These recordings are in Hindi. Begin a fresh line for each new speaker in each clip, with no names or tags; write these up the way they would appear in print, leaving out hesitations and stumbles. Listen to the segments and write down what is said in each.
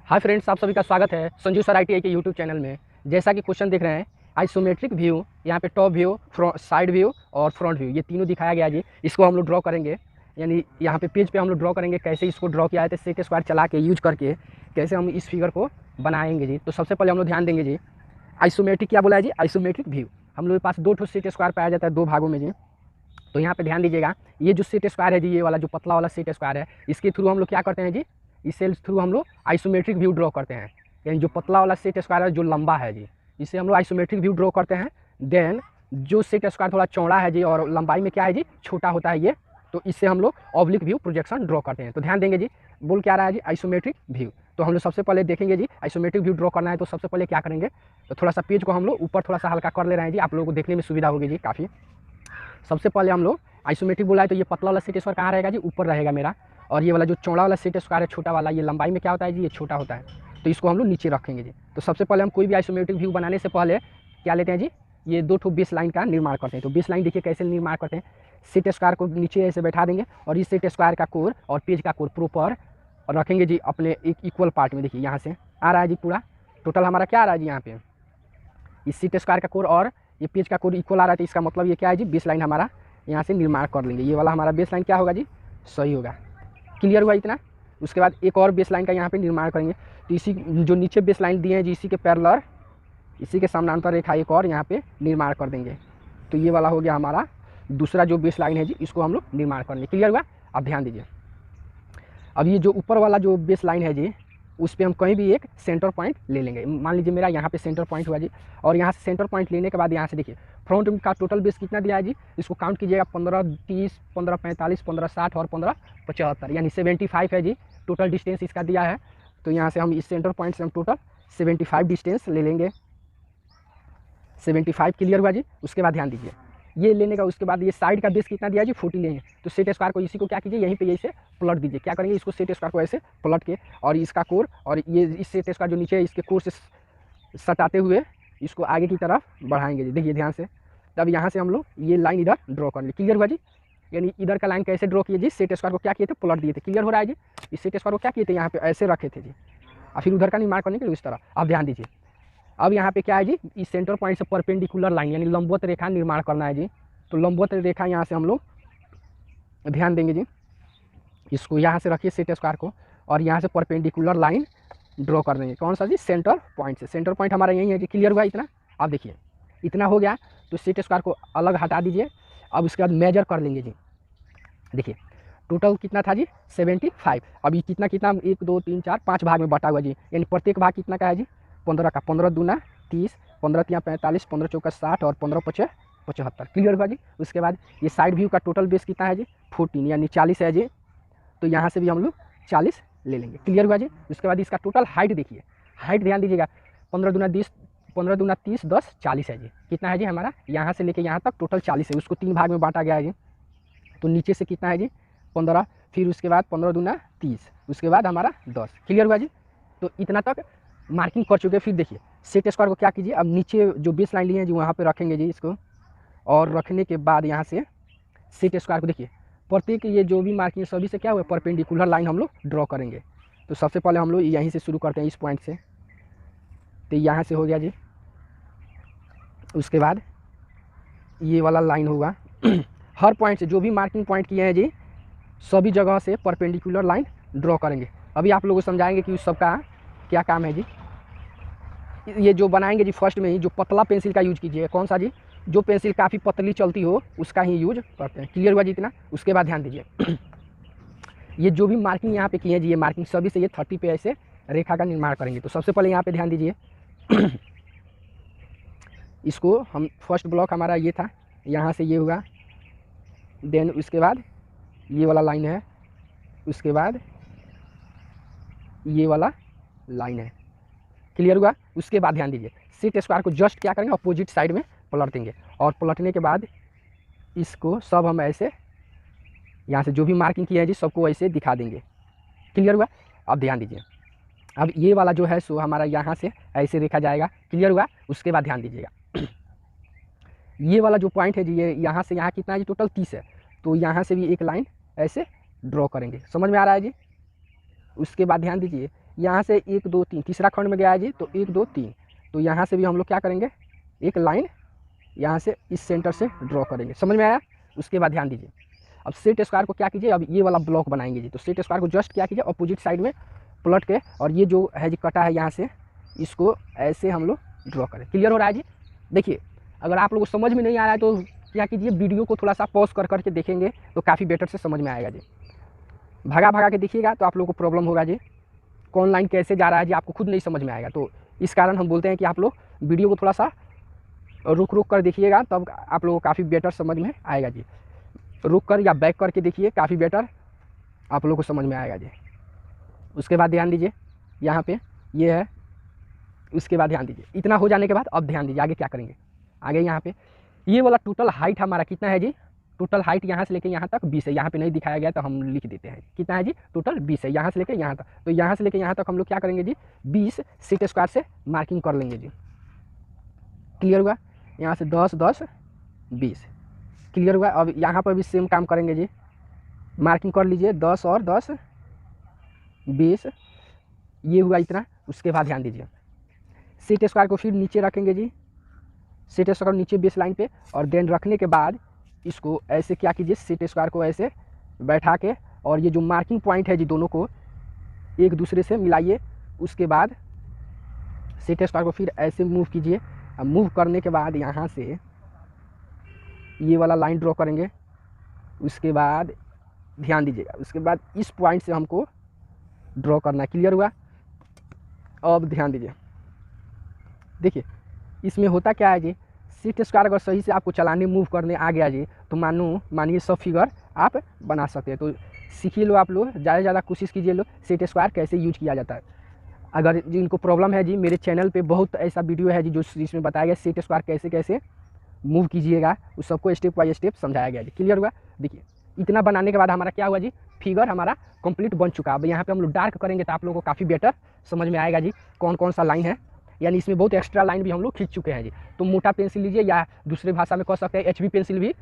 हाय फ्रेंड्स, आप सभी का स्वागत है संजू सर ITI के यूट्यूब चैनल में। जैसा कि क्वेश्चन देख रहे हैं, आइसोमेट्रिक व्यू, यहाँ पे टॉप व्यू, साइड व्यू और फ्रंट व्यू, ये तीनों दिखाया गया जी। इसको हम लोग ड्रॉ करेंगे, यानी यहाँ पे पेज पे हम लोग ड्रॉ करेंगे। कैसे इसको ड्रॉ किया है तो सेट स्क्वायर चला के यूज करके कैसे हम इस फिगर को बनाएंगे जी। तो सबसे पहले हम लोग ध्यान देंगे जी, आइसोमेट्रिक क्या बोला है जी, आइसोमेट्रिक व्यू। हम लोग के पास दो सेट स्क्वायर पाया जाता है दो भागों में जी। तो यहाँ पे ध्यान दीजिएगा, ये जो सेट स्क्वायर है जी, ये वाला जो पतला वाला सेट स्क्वायर है, इसके थ्रू हम लोग क्या करते हैं जी, इससे थ्रू हम लोग आइसोमेट्रिक व्यू ड्रॉ करते हैं। यानी जो पतला वाला सेट स्क्वायर है जो लंबा है जी, इसे हम लोग आइसोमेट्रिक व्यू ड्रॉ करते हैं। देन जो सेट स्क्वायर थोड़ा चौड़ा है जी और लंबाई में क्या है जी, छोटा होता है ये, तो इससे हम लोग ऑब्लिक व्यू प्रोजेक्शन ड्रॉ करते हैं। तो ध्यान देंगे जी, बोल क्या रहा है जी, आइसोमेट्रिक व्यू। तो हम लोग सबसे पहले देखेंगे जी, आइसोमेट्रिक व्यू ड्रॉ करना है तो सबसे पहले क्या करेंगे, तो थोड़ा सा पेज को हम लोग ऊपर थोड़ा सा हल्का कर ले रहे हैं जी, आप लोगों को देखने में सुविधा होगी जी काफ़ी। सबसे पहले हम लोग आइसोमेट्रिक बोला है तो ये पतला वाला सेट स्क्वायर कहाँ रहेगा जी, ऊपर रहेगा मेरा। और ये वाला जो चौड़ा वाला सेट स्क्वायर है छोटा वाला, ये लंबाई में क्या होता है जी, ये छोटा होता है, तो इसको हम लोग नीचे रखेंगे जी। तो सबसे पहले हम कोई भी आइसोमेट्रिक व्यू बनाने से पहले क्या लेते हैं जी, ये दो ठो बेस लाइन का निर्माण करते हैं। तो बेस लाइन देखिए कैसे निर्माण करते हैं, सेट स्क्वायर को नीचे ऐसे बैठा देंगे और इस सेट स्क्वायर का कोर और पेज का कोर प्रॉपर रखेंगे जी अपने एक इक्वल पार्ट में। देखिए यहाँ से आ रहा है जी, पूरा टोटल हमारा क्या आ रहा है जी, यहाँ पे इस सेट स्क्वायर का कोर और ये पेज का कोर इक्वल आ रहा है। तो इसका मतलब ये क्या है जी, बेस लाइन हमारा यहाँ से निर्माण कर लेंगे। ये वाला हमारा बेस लाइन क्या होगा जी, सही होगा। क्लियर हुआ इतना। उसके बाद एक और बेस लाइन का यहाँ पे निर्माण करेंगे। तो इसी जो नीचे बेस लाइन दिए हैं जी, इसी के पैरेलल, इसी के समानांतर रेखा एक और यहाँ पे निर्माण कर देंगे। तो ये वाला हो गया हमारा दूसरा जो बेस लाइन है जी, इसको हम लोग निर्माण करेंगे। क्लियर हुआ। अब ध्यान दीजिए, अब ये जो ऊपर वाला जो बेस लाइन है जी, उस पर हम कहीं भी एक सेंटर पॉइंट ले लेंगे। मान लीजिए मेरा यहाँ पे सेंटर पॉइंट हुआ जी, और यहाँ से सेंटर पॉइंट लेने के बाद यहाँ से देखिए फ्रंट का टोटल बेस कितना दिया है जी, इसको काउंट कीजिएगा, 15 30 15 45 15 60 और 15 75, यानी 75 है जी टोटल डिस्टेंस इसका दिया है। तो यहाँ से हम इस सेंटर पॉइंट से हम टोटल 75 डिस्टेंस ले लेंगे, 75। क्लियर हुआ जी। उसके बाद ध्यान दीजिए, ये लेने का उसके बाद ये साइड का बेस कितना दिया जी, 40 लेंगे। तो सेट स्क्वायर को इसी को क्या कीजिए, यहीं पे ऐसे पलट दीजिए। क्या करेंगे, इसको सेट स्क्वायर को ऐसे पलट के और इसका कोर और ये इस सेट स्क्वायर जो नीचे है इसके कोर से सटाते हुए इसको आगे की तरफ बढ़ाएंगे जी। देखिए ध्यान से, तब यहाँ से हम लोग ये लाइन इधर ड्रॉ कर लेंगे। क्लियर हुआ जी। यानी इधर का लाइन कैसे ड्रॉ किए जी, सेट स्क्वायर को क्या किए थे, पलट दिए थे। क्लियर हो रहा है जी। इस सेट स्क्वायर को क्या किए थे, यहाँ पे ऐसे रखे थे जी, और फिर उधर का निर्माण करने के लिए इस तरह। अब ध्यान दीजिए, अब यहाँ पे क्या है जी, इस सेंटर पॉइंट से परपेंडिकुलर लाइन यानी लंबवत रेखा निर्माण करना है जी। तो लंबवत रेखा यहाँ से हम लोग ध्यान देंगे जी, इसको यहाँ से रखिए सेट स्क्वायर को, और यहाँ से परपेंडिकुलर लाइन ड्रॉ कर देंगे। कौन सा जी, सेंटर पॉइंट से। सेंटर पॉइंट हमारा यही है जी। क्लियर हुआ इतना। अब देखिए इतना हो गया, तो सेट स्क्वायर को अलग हटा दीजिए। अब उसके बाद मेजर कर लेंगे जी। देखिए टोटल कितना था जी, 75। अब ये कितना कितना 1 2 3 4 5 भाग में बटा हुआ जी, यानी प्रत्येक भाग कितना का है जी, 15 का। 15 दूना 30, 15 तिया 45, 15 चौका 60 और 15 पचे 75। क्लियर हुआ जी। उसके बाद ये साइड व्यू का टोटल बेस कितना है जी, 14 यानी 40 है जी। तो यहाँ से भी हम लोग 40 ले लेंगे। क्लियर हुआ जी। उसके बाद इसका टोटल हाइट देखिए, हाइट ध्यान दीजिएगा, 15 दूना 20, 15 दूना 30, 10 40 है जी। कितना है जी हमारा, यहाँ से लेके यहाँ तक टोटल 40 है। उसको 3 भाग में बांटा गया है जी। तो नीचे से कितना है जी, 15, फिर उसके बाद 15 दूना 30, उसके बाद हमारा 10। क्लियर हुआ जी। तो इतना तक मार्किंग कर चुके हैं। फिर देखिए सेट स्क्वायर को क्या कीजिए, अब नीचे जो बेस लाइन लिए हैं जी वहाँ पे रखेंगे जी इसको, और रखने के बाद यहाँ से सेट स्क्वायर को देखिए प्रत्येक ये जो भी मार्किंग सभी से क्या हुआ, परपेंडिकुलर लाइन हम लोग ड्रॉ करेंगे। तो सबसे पहले हम लोग यहीं से शुरू करते हैं, इस पॉइंट से। तो यहाँ से हो गया जी। उसके बाद ये वाला लाइन होगा हर पॉइंट से जो भी मार्किंग पॉइंट किए हैं जी, सभी जगह से परपेंडिकुलर लाइन ड्रॉ करेंगे। अभी आप लोगों को समझाएंगे कि उस सब का क्या काम है जी। ये जो बनाएंगे जी, फर्स्ट में ही जो पतला पेंसिल का यूज कीजिए। कौन सा जी, जो पेंसिल काफ़ी पतली चलती हो उसका ही यूज करते हैं। क्लियर हुआ जी इतना। उसके बाद ध्यान दीजिए ये जो भी मार्किंग यहाँ पे किए हैं जी, ये मार्किंग सभी से ये 30 पे ऐसे रेखा का निर्माण करेंगे। तो सबसे पहले यहाँ पे ध्यान दीजिए इसको हम फर्स्ट ब्लॉक हमारा ये था, यहाँ से ये होगा, देन उसके बाद ये वाला लाइन है, उसके बाद ये वाला लाइन है। क्लियर हुआ। उसके बाद ध्यान दीजिए सेट स्क्वायर को जस्ट क्या करेंगे, अपोजिट साइड में पलट देंगे, और पलटने के बाद इसको सब हम ऐसे यहाँ से जो भी मार्किंग किया है जी सबको ऐसे दिखा देंगे। क्लियर हुआ। अब ध्यान दीजिए, अब ये वाला जो है सो हमारा यहाँ से ऐसे देखा जाएगा। क्लियर हुआ। उसके बाद ध्यान दीजिएगा ये वाला जो पॉइंट है जी, ये यहाँ से यहाँ कितना है जी, टोटल 30 है। तो यहाँ से भी एक लाइन ऐसे ड्रॉ करेंगे। समझ में आ रहा है जी। उसके बाद ध्यान दीजिए यहाँ से 1 2 3 तीसरा खंड में गया है जी, तो 1 2 3, तो यहाँ से भी हम लोग क्या करेंगे, एक लाइन यहाँ से इस सेंटर से ड्रॉ करेंगे। समझ में आया? उसके बाद ध्यान दीजिए, अब सेट स्क्वायर को क्या कीजिए, अब ये वाला ब्लॉक बनाएंगे जी। तो सेट स्क्वायर को जस्ट क्या कीजिए, अपोजिट साइड में पलट के, और ये जो है जी कटा है यहाँ से, इसको ऐसे हम लोग ड्रॉ करें। क्लियर हो रहा है जी? देखिए, अगर आप लोगों को समझ में नहीं आ रहा है तो क्या कीजिए, वीडियो को थोड़ा सा पॉज कर करके देखेंगे तो काफ़ी बेटर से समझ में आएगा जी। भगा भगा के देखिएगा तो आप लोगों को प्रॉब्लम होगा जी, कौन लाइन कैसे जा रहा है जी, आपको खुद नहीं समझ में आएगा। तो इस कारण हम बोलते हैं कि आप लोग वीडियो को थोड़ा सा रुक रुक कर देखिएगा, तब आप लोगों को काफ़ी बेटर समझ में आएगा जी। रुक कर या बैक करके देखिए, काफ़ी बेटर आप लोगों को समझ में आएगा जी। उसके बाद ध्यान दीजिए, यहाँ पे ये है, उसके बाद ध्यान दीजिए, इतना हो जाने के बाद अब ध्यान दीजिए आगे क्या करेंगे। आगे यहाँ पे ये वाला टोटल हाइट हमारा कितना है जी, टोटल हाइट यहाँ से लेके यहाँ तक 20 है। यहाँ पे नहीं दिखाया गया तो हम लिख देते हैं, कितना है जी, टोटल 20 है यहाँ से लेके यहाँ तक। तो यहाँ से लेके यहाँ तक हम लोग क्या करेंगे जी, 20 सेट स्क्वायर से मार्किंग कर लेंगे जी। क्लियर हुआ? यहाँ से 10 10 20। क्लियर हुआ? अब यहाँ पर भी सेम काम करेंगे जी, मार्किंग कर लीजिए, 10 और 10 20, ये हुआ इतना। उसके बाद ध्यान दीजिए, सेट स्क्वायर को फिर नीचे रखेंगे जी, सेट स्क्वायर नीचे बेस लाइन पे, और देन रखने के बाद इसको ऐसे क्या कीजिए, सेट स्क्वायर को ऐसे बैठा के, और ये जो मार्किंग पॉइंट है जी दोनों को एक दूसरे से मिलाइए। उसके बाद सेट स्क्वायर को फिर ऐसे मूव कीजिए, अब मूव करने के बाद यहाँ से ये वाला लाइन ड्रॉ करेंगे। उसके बाद ध्यान दीजिएगा, उसके बाद इस पॉइंट से हमको ड्रॉ करना है। क्लियर हुआ? अब ध्यान दीजिए, देखिए इसमें होता क्या है जी, सेट स्क्वायर अगर सही से आपको चलाने मूव करने आ गया जी, तो मानिए सब फिगर आप बना सकते हैं। तो सीखिए लो, आप लोग ज़्यादा से ज़्यादा कोशिश कीजिए लो स्टेट स्क्वायर कैसे यूज किया जाता है। अगर जिनको प्रॉब्लम है जी, मेरे चैनल पे बहुत ऐसा वीडियो है जी जो जिसमें बताया गया सेट स्क्वायर कैसे कैसे मूव कीजिएगा, उस सबको स्टेप बाय स्टेप समझाया गया जी। क्लियर हुआ? देखिए इतना बनाने के बाद हमारा क्या हुआ जी, फिगर हमारा कंप्लीट बन चुका है। अब यहाँ पे हम लोग डार्क करेंगे तो आप लोगों को काफ़ी बेटर समझ में आएगा जी कौन कौन सा लाइन है, यानी इसमें बहुत एक्स्ट्रा लाइन भी हम लोग खींच चुके हैं जी। तो मोटा पेंसिल लीजिए, या दूसरे भाषा में कह सकते हैं HB पेंसिल भी,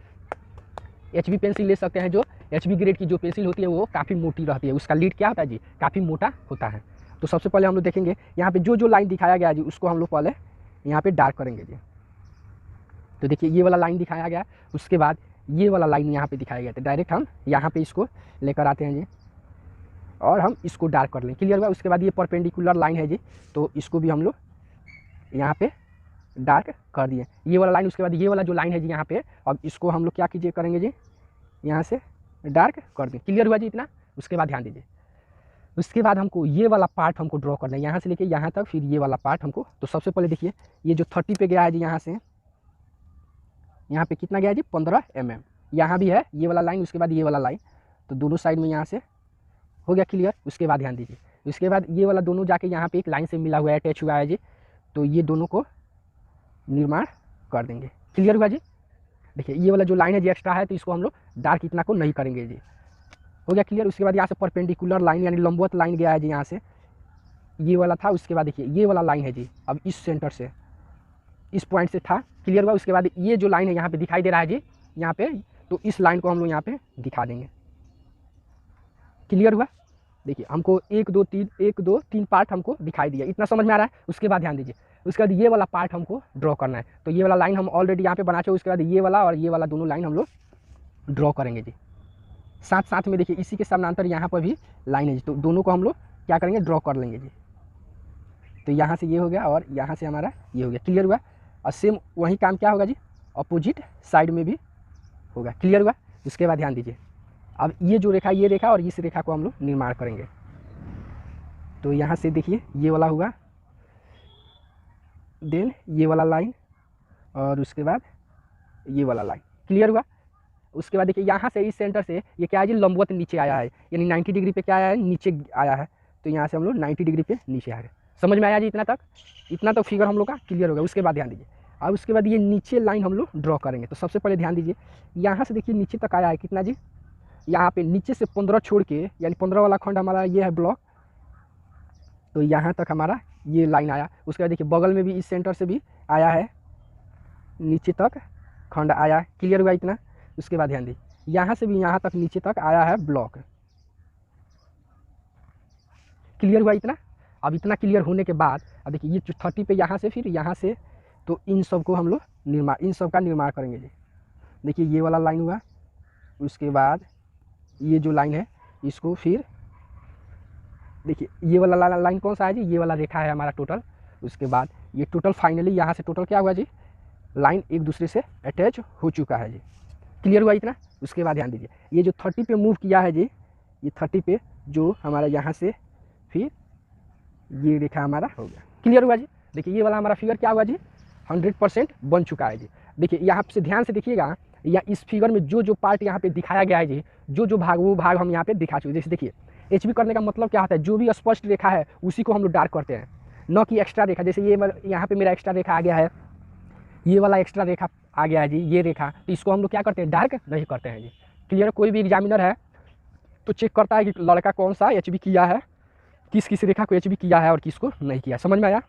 HB पेंसिल ले सकते हैं। जो HB ग्रेड की जो पेंसिल होती है वो काफ़ी मोटी रहती है, उसका लीड क्या होता है जी, काफ़ी मोटा होता है। तो सबसे पहले हम लोग देखेंगे यहाँ पे जो जो लाइन दिखाया गया जी, उसको हम लोग पहले यहाँ पे डार्क करेंगे जी। तो देखिए ये वाला लाइन दिखाया गया, उसके बाद ये वाला लाइन यहाँ पे दिखाया गया, तो डायरेक्ट हम यहाँ पे इसको लेकर आते हैं जी, और हम इसको डार्क कर लें। क्लियर हुआ? उसके बाद ये परपेंडिकुलर लाइन है जी, तो इसको भी हम लोग यहाँ पे डार्क कर दिए, ये वाला लाइन। उसके बाद ये वाला जो लाइन है जी यहाँ पे, अब इसको हम लोग क्या कीजिए करेंगे जी, यहाँ से डार्क कर दें। क्लियर हुआ जी इतना? उसके बाद ध्यान दीजिए, उसके बाद हमको ये वाला पार्ट हमको ड्रॉ करना है, यहाँ से लेके यहाँ तक, फिर ये वाला पार्ट हमको। तो सबसे पहले देखिए ये जो 30 पे गया है जी, यहाँ से यहाँ पे कितना गया जी, 15 mm। यहाँ भी है ये वाला लाइन, उसके बाद ये वाला लाइन, तो दोनों साइड में यहाँ से हो गया। क्लियर? उसके बाद ध्यान दीजिए, उसके बाद ये वाला दोनों जाके यहाँ पे एक लाइन से मिला हुआ है, अटैच हुआ है जी, तो ये दोनों को निर्माण कर देंगे। क्लियर हुआ जी? देखिए ये वाला जो लाइन है जी एक्स्ट्रा है, तो इसको हम लोग डार्क इतना को नहीं करेंगे जी। हो गया क्लियर? उसके बाद यहाँ से परपेंडिकुलर लाइन यानी लंबवत लाइन गया है जी, यहाँ से ये वाला था। उसके बाद देखिए ये वाला लाइन है जी, अब इस सेंटर से इस पॉइंट से था। क्लियर हुआ? उसके बाद ये जो लाइन है यहाँ पे दिखाई दे रहा है जी, यहाँ पे, तो इस लाइन को हम लोग यहाँ पे दिखा देंगे। क्लियर हुआ? देखिए हमको 1 2 3 पार्ट हमको दिखाई दिया, इतना समझ में आ रहा है? उसके बाद ध्यान दीजिए, उसके बाद ये वाला पार्ट हमको ड्रॉ करना है। तो ये वाला लाइन हम ऑलरेडी यहाँ पे बना चुके, उसके बाद ये वाला और ये वाला दोनों लाइन हम लोग ड्रॉ करेंगे जी। साथ साथ में देखिए इसी के समानांतर यहाँ पर भी लाइन है जी, तो दोनों को हम लोग क्या करेंगे, ड्रॉ कर लेंगे जी। तो यहाँ से ये हो गया और यहाँ से हमारा ये हो गया। क्लियर हुआ? और सेम वही काम क्या होगा जी, अपोजिट साइड में भी होगा। क्लियर हुआ? उसके बाद ध्यान दीजिए, अब ये जो रेखा, ये रेखा और इस रेखा को हम लोग निर्माण करेंगे। तो यहाँ से देखिए ये वाला हुआ, देन ये वाला लाइन, और उसके बाद ये वाला लाइन। क्लियर हुआ? उसके बाद देखिए यहाँ से इस सेंटर से ये क्या है जी, लंबवत नीचे आया है, यानी 90 डिग्री पे क्या आया है, नीचे आया है। तो यहाँ से हम लोग 90 डिग्री पे नीचे आ गए। समझ में आया जी इतना तक? इतना तो फिगर हम लोग का क्लियर होगा। उसके बाद ध्यान दीजिए, अब उसके बाद ये नीचे लाइन हम लोग ड्रॉ करेंगे। तो सबसे पहले ध्यान दीजिए, यहाँ से देखिए नीचे तक आया है कितना जी, यहाँ पे नीचे से 15 छोड़ के, यानी 15 वाला खंड हमारा ये है ब्लॉक, तो यहाँ तक हमारा ये लाइन आया। उसके बाद देखिए बगल में भी इस सेंटर से भी आया है, नीचे तक खंड आया है। क्लियर हुआ इतना? उसके बाद ध्यान दीजिए, यहाँ से भी यहाँ तक नीचे तक आया है ब्लॉक। क्लियर हुआ इतना? अब इतना क्लियर होने के बाद अब देखिए ये 30 पे यहाँ से फिर यहाँ से, तो इन सब को हम लोग इन सब का निर्माण करेंगे जी। देखिए ये वाला लाइन हुआ, उसके बाद ये जो लाइन है इसको फिर देखिए ये वाला लाइन कौन सा है जी, ये वाला रेखा है हमारा टोटल। उसके बाद ये टोटल फाइनली यहाँ से टोटल क्या हुआ जी, लाइन एक दूसरे से अटैच हो चुका है जी। क्लियर हुआ इतना। उसके बाद ध्यान दीजिए ये जो 30 पे मूव किया है जी, ये 30 पे जो हमारा यहाँ से फिर ये रेखा हमारा हो गया। क्लियर हुआ जी। देखिए ये वाला हमारा फिगर क्या हुआ जी, 100% बन चुका है जी। देखिए यहाँ से ध्यान से देखिएगा, या इस फिगर में जो जो पार्ट यहाँ पे दिखाया गया है जी, जो जो भाग वो भाग हम यहाँ पे दिखा चुके। जैसे देखिए HB करने का मतलब क्या होता है, जो भी स्पष्ट रेखा है उसी को हम लोग डार्क करते हैं, न कि एक्स्ट्रा रेखा। जैसे ये यहाँ पे मेरा एक्स्ट्रा रेखा आ गया है, ये वाला एक्स्ट्रा रेखा आ गया है जी, ये रेखा, तो इसको हम लोग क्या करते हैं, डार्क नहीं करते हैं जी। क्लियर। कोई भी एग्जामिनर है तो चेक करता है कि लड़का कौन सा HB किया है, किस किस रेखा को HB किया है और किसको नहीं किया। समझ में आया।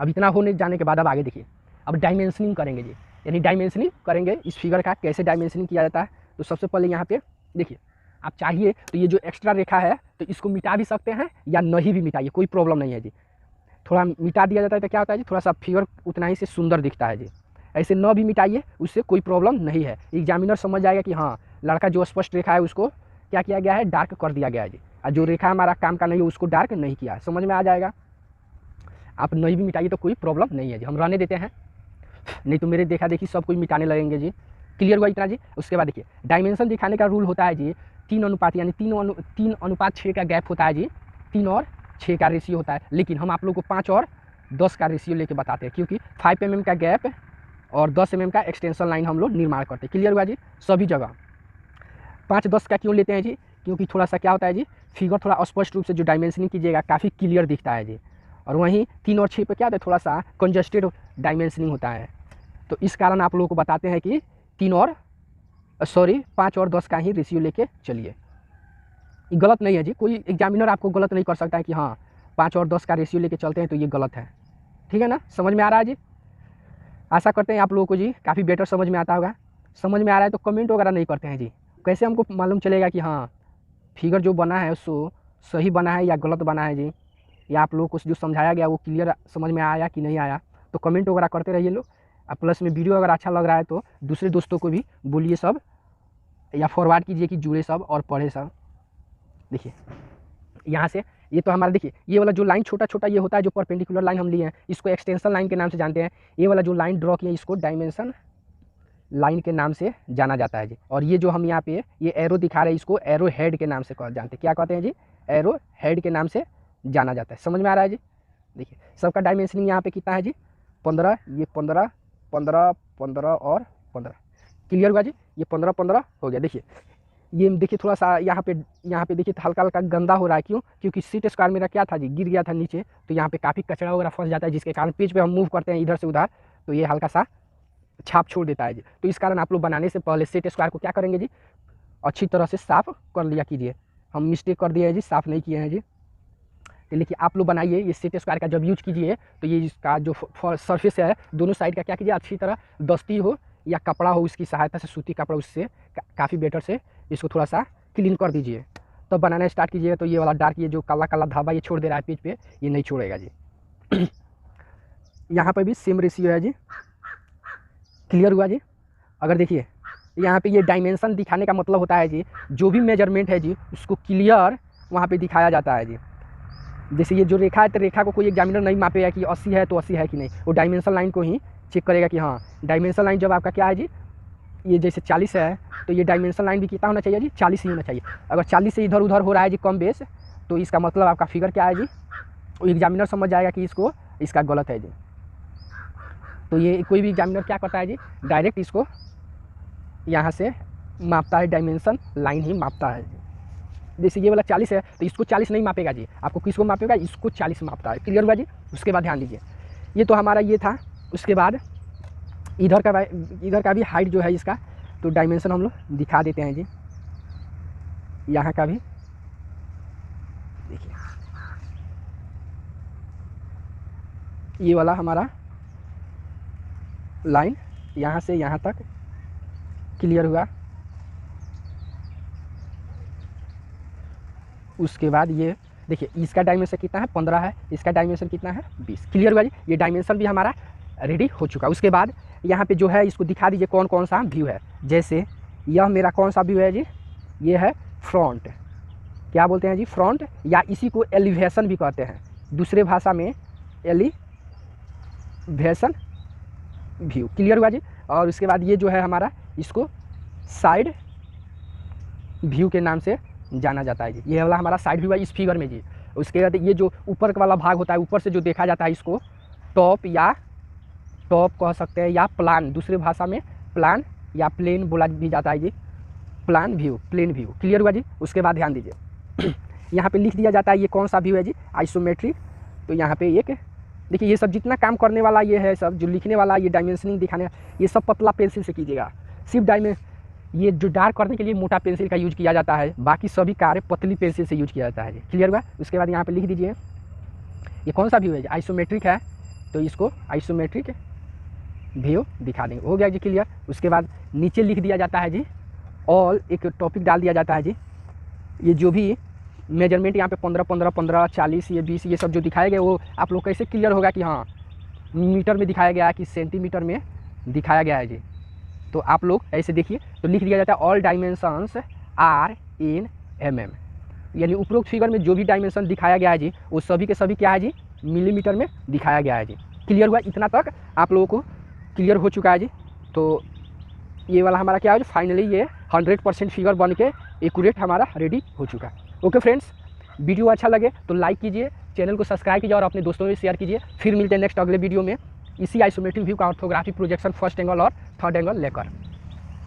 अब इतना होने जाने के बाद अब आगे देखिए, अब डायमेंशनिंग करेंगे जी, यानी डायमेंशनिंग करेंगे इस फिगर का। कैसे डायमेंशनिंग किया जाता है, तो सबसे पहले यहाँ पे देखिए, आप चाहिए तो ये जो एक्स्ट्रा रेखा है तो इसको मिटा भी सकते हैं या नहीं भी मिटाइए, कोई प्रॉब्लम नहीं है जी। थोड़ा मिटा दिया जाता है तो क्या होता है जी, थोड़ा सा फिगर उतना ही से सुंदर दिखता है जी। ऐसे न भी मिटाइए, उससे कोई प्रॉब्लम नहीं है। एग्जामिनर समझ जाएगा कि हाँ लड़का जो स्पष्ट रेखा है उसको क्या किया गया है, डार्क कर दिया गया है जी, और जो रेखा हमारा काम का नहीं है उसको डार्क नहीं किया है। समझ में आ जाएगा। आप नहीं भी मिटाइए तो कोई प्रॉब्लम नहीं है जी, हम रहने देते हैं, नहीं तो मेरे देखा देखी सब कोई मिटाने लगेंगे जी। क्लियर हुआ इतना जी। उसके बाद देखिए डायमेंशन दिखाने का रूल होता है जी 3 अनुपात, यानी 3:6 का गैप होता है जी, 3 और 6 का रेशियो होता है। लेकिन हम आप लोग को 5 और 10 का रेशियो लेके बताते हैं, क्योंकि 5 mm का गैप और 10 mm का एक्सटेंशन लाइन हम लोग निर्माण करते हैं। क्लियर हुआ जी। सभी जगह 5-10 का क्यों लेते हैं जी, क्योंकि थोड़ा सा क्या होता है जी, फिगर थोड़ा स्पष्ट रूप से जो डायमेंशनिंग कीजिएगा काफ़ी क्लियर दिखता है जी। और वहीं 3 और 6 पे क्या होता है, थोड़ा सा कंजस्टेड डायमेंशनिंग होता है। तो इस कारण आप लोगों को बताते हैं कि 5 और 10 का ही रेशियो लेके चलिए। गलत नहीं है जी, कोई एग्जामिनर आपको गलत नहीं कर सकता है कि हाँ 5 और 10 का रेशियो लेके चलते हैं तो ये गलत है। ठीक है ना, समझ में आ रहा है जी। आशा करते हैं आप लोगों को जी काफ़ी बेटर समझ में आता होगा। समझ में आ रहा है तो कमेंट वगैरह नहीं करते हैं जी, कैसे हमको मालूम चलेगा कि हाँ फिगर जो बना है उसको सही बना है या गलत बना है जी, या आप लोगों को जो समझाया गया वो क्लियर समझ में आया कि नहीं आया। तो कमेंट वगैरह करते रहिए लोग। प्लस में वीडियो अगर अच्छा लग रहा है तो दूसरे दोस्तों को भी बोलिए सब, या फॉरवर्ड कीजिए कि जुड़े सब और पढ़े सब। देखिए यहाँ से ये तो हमारा, देखिए ये वाला जो लाइन छोटा छोटा ये होता है जो परपेंडिकुलर लाइन हम लिए हैं, इसको एक्सटेंशन लाइन के नाम से जानते हैं। ये वाला जो लाइन ड्रॉ किया इसको डायमेंशन लाइन के नाम से जाना जाता है जी। और ये जो हम यहाँ पे ये एरो दिखा रहे हैं इसको एरो हेड के नाम से जानते हैं। क्या कहते हैं जी, एरो हेड के नाम से जाना जाता है। समझ में आ रहा है जी। देखिए सबका डायमेंशनिंग यहाँ पे कितना है जी, 15, ये 15, 15, 15 और 15। क्लियर हुआ जी। ये 15, 15 हो गया। देखिए ये देखिए थोड़ा सा यहाँ पे देखिए हल्का हल्का गंदा हो रहा है, क्यों, क्योंकि सीट स्क्वायर मेरा क्या था जी, गिर गया था नीचे, तो यहाँ पे काफ़ी कचरा वगैरह फंस जाता है, जिसके कारण पेज पे हम मूव करते हैं इधर से उधर तो ये हल्का सा छाप छोड़ देता है जी। तो इस कारण आप लोग बनाने से पहले सेट स्क्वायर को क्या करेंगे जी, अच्छी तरह से साफ कर लिया कीजिए। हम मिस्टेक कर दिए हैं जी, साफ़ नहीं किए हैं जी। तो लेकिन आप लोग बनाइए ये सेट स्क्वायर का, जब यूज कीजिए तो ये इसका जो सरफेस है दोनों साइड का क्या कीजिए, अच्छी तरह दस्ती हो या कपड़ा हो उसकी सहायता से, सूती कपड़ा, उससे काफ़ी बेटर से इसको थोड़ा सा क्लीन कर दीजिए, तब बनाना स्टार्ट कीजिए। तो ये वाला डार्क, ये जो काला काला धाबा ये छोड़ दे रहा है पेज पे, ये नहीं छोड़ेगा जी। यहाँ पर भी सेम रेशियो है जी। क्लियर हुआ जी। अगर देखिए यहाँ पे ये डायमेंशन दिखाने का मतलब होता है जी, जो भी मेजरमेंट है जी उसको क्लियर वहाँ पे दिखाया जाता है जी। जैसे ये जो रेखा है तो रेखा को कोई एग्जामिनर नहीं मापेगा कि 80 है तो 80 है कि नहीं, वो डायमेंशन लाइन को ही चेक करेगा कि हाँ डायमेंशन लाइन जब आपका क्या है जी, ये जैसे 40 है तो ये डायमेंशन लाइन भी कितना होना चाहिए जी, 40 ही होना चाहिए। अगर 40 से इधर उधर हो रहा है जी कम बेस, तो इसका मतलब आपका फिगर क्या है जी, वो एग्जामिनर समझ जाएगा कि इसका गलत है जी। तो ये कोई भी एग्जामिनर क्या करता है जी, डायरेक्ट इसको यहाँ से मापता है, डायमेंशन लाइन ही मापता है जी। जैसे ये वाला 40 है तो इसको 40 नहीं मापेगा जी, आपको किसको मापेगा, इसको 40 मापता है। क्लियर हुआ जी। उसके बाद ध्यान दीजिए, ये तो हमारा ये था। उसके बाद इधर का भी हाइट जो है इसका, तो डायमेंशन हम लोग दिखा देते हैं जी। यहाँ का भी देखिए, ये वाला हमारा लाइन यहाँ से यहाँ तक क्लियर हुआ। उसके बाद ये देखिए इसका डायमेंशन कितना है 15 है, इसका डायमेंशन कितना है 20। क्लियर हुआ जी, ये डायमेंशन भी हमारा रेडी हो चुका। उसके बाद यहाँ पे जो है इसको दिखा दीजिए कौन कौन सा व्यू है। जैसे यह मेरा कौन सा व्यू है जी, ये है फ्रंट, क्या बोलते हैं जी फ्रंट, या इसी को एलिवेशन भी कहते हैं, दूसरे भाषा में एलिवेशन व्यू। क्लियर हुआ जी। और उसके बाद ये जो है हमारा, इसको साइड व्यू के नाम से जाना जाता है जी। ये वाला हमारा साइड व्यू है इस फिगर में जी। उसके बाद ये जो ऊपर वाला भाग होता है, ऊपर से जो देखा जाता है, इसको टॉप या टॉप कह सकते हैं, या प्लान, दूसरे भाषा में प्लान या प्लेन बोला भी जाता है जी, plan view, plane view. Clear हुआ जी। उसके बाद ध्यान दीजिए यहाँ पे लिख दिया जाता है ये कौन सा व्यू है जी, आइसोमेट्रिक। तो यहाँ पे एक देखिए, ये सब जितना काम करने वाला ये है, सब जो लिखने वाला, ये डायमेंशनिंग दिखाने, ये सब पतला पेंसिल से कीजिएगा। सिर्फ ये जो डार्क करने के लिए मोटा पेंसिल का यूज किया जाता है, बाकी सभी कार्य पतली पेंसिल से यूज किया जाता है। क्लियर हुआ। उसके बाद यहाँ पे लिख दीजिए ये कौन सा व्यू है, आइसोमेट्रिक है, तो इसको आइसोमेट्रिक व्यू दिखा देंगे। हो गया जी क्लियर। उसके बाद नीचे लिख दिया जाता है जी, और एक टॉपिक डाल दिया जाता है जी, ये जो भी मेजरमेंट यहाँ पे 15 15 15 40 ये 20 ये सब जो दिखाए गए, वो आप लोग कैसे क्लियर होगा कि हाँ मीटर में दिखाया गया है कि सेंटीमीटर में दिखाया गया है जी। तो आप लोग ऐसे देखिए, तो लिख दिया जाता है all dimensions are in mm, यानी उपरोक्त फिगर में जो भी डायमेंशन दिखाया गया है जी, वो सभी के सभी क्या है जी, मिलीमीटर में दिखाया गया है जी। क्लियर हुआ। इतना तक आप लोगों को क्लियर हो चुका है जी। तो ये वाला हमारा क्या है, फाइनली ये 100% फिगर बन के एक्यूरेट हमारा रेडी हो चुका है। ओके फ्रेंड्स, वीडियो अच्छा लगे तो लाइक कीजिए, चैनल को सब्सक्राइब कीजिए और अपने दोस्तों में शेयर कीजिए। फिर मिलते हैं नेक्स्ट अगले वीडियो में इसी आइसोमेट्रिक व्यू का ऑर्थोग्राफिक प्रोजेक्शन फर्स्ट एंगल और थर्ड एंगल लेकर।